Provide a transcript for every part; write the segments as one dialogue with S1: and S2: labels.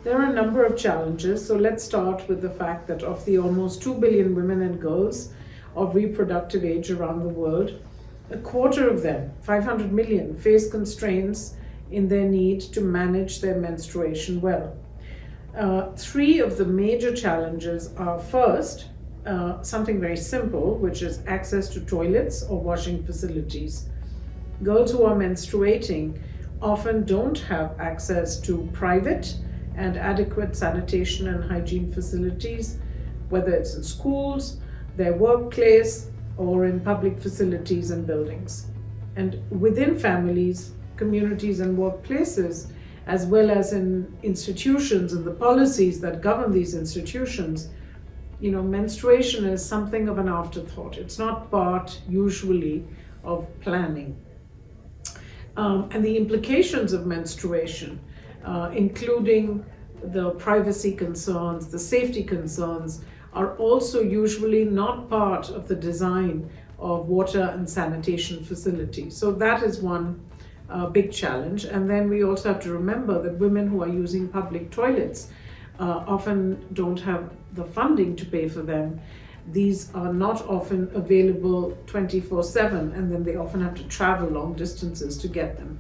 S1: There are a number of challenges. So let's start with the fact that of the almost 2 billion women and girls of reproductive age around the world, a quarter of them, 500 million, face constraints in their need to manage their menstruation well. Three of the major challenges are: first, something very simple, which is access to toilets or washing facilities. Girls who are menstruating often don't have access to private and adequate sanitation and hygiene facilities, whether it's in schools, their workplace, or in public facilities and buildings. And within families, communities, and workplaces, as well as in institutions and the policies that govern these institutions, menstruation is something of an afterthought. It's not part, usually, of planning. And the implications of menstruation, including the privacy concerns, the safety concerns, are also usually not part of the design of water and sanitation facilities. So that is one big challenge. And then we also have to remember that women who are using public toilets often don't have the funding to pay for them. These are not often available 24/7, and then they often have to travel long distances to get them.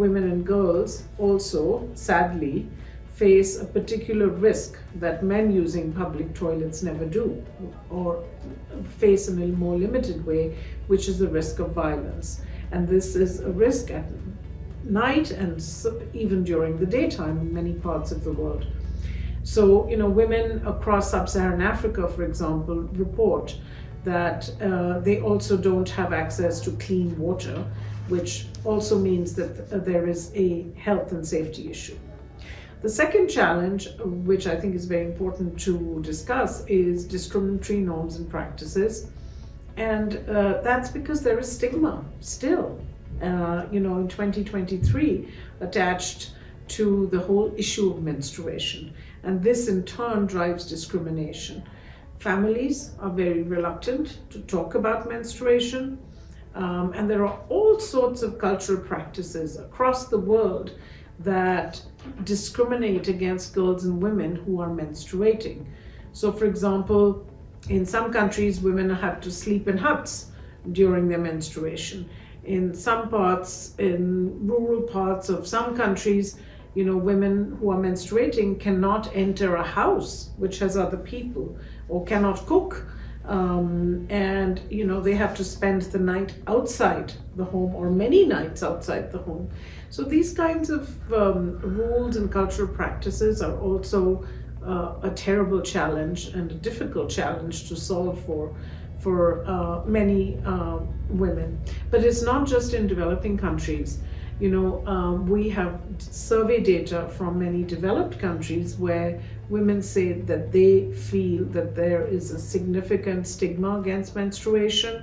S1: Women and girls also, sadly, face a particular risk that men using public toilets never do, or face in a more limited way, which is the risk of violence. And this is a risk at night and even during the daytime in many parts of the world. So, women across sub-Saharan Africa, for example, report that they also don't have access to clean water, which also means that there is a health and safety issue. The second challenge, which I think is very important to discuss, is discriminatory norms and practices. And that's because there is stigma still, in 2023, attached to the whole issue of menstruation. And this in turn drives discrimination. Families are very reluctant to talk about menstruation. And there are all sorts of cultural practices across the world that discriminate against girls and women who are menstruating. So, for example, in some countries, women have to sleep in huts during their menstruation. In some parts, in rural parts of some countries, women who are menstruating cannot enter a house which has other people, or cannot cook. And they have to spend the night outside the home, or many nights outside the home. So these kinds of rules and cultural practices are also a terrible challenge and a difficult challenge to solve for many women. But it's not just in developing countries. We have survey data from many developed countries where women say that they feel that there is a significant stigma against menstruation,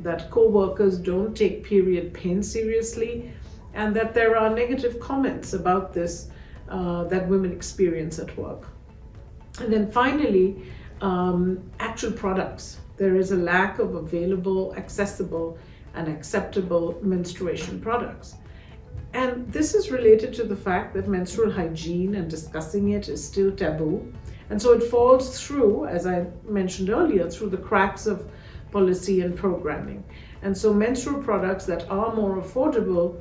S1: that co-workers don't take period pain seriously, and that there are negative comments about this that women experience at work. And then finally, actual products. There is a lack of available, accessible, and acceptable menstruation products. And this is related to the fact that menstrual hygiene and discussing it is still taboo. And so it falls through, as I mentioned earlier, through the cracks of policy and programming. And so menstrual products that are more affordable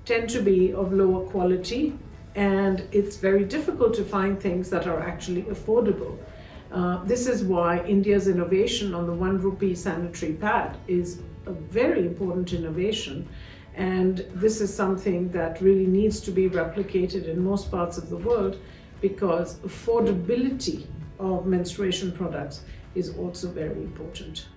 S1: tend to be of lower quality, and it's very difficult to find things that are actually affordable. This is why India's innovation on the 1 rupee sanitary pad is a very important innovation. And this is something that really needs to be replicated in most parts of the world, because affordability of menstruation products is also very important.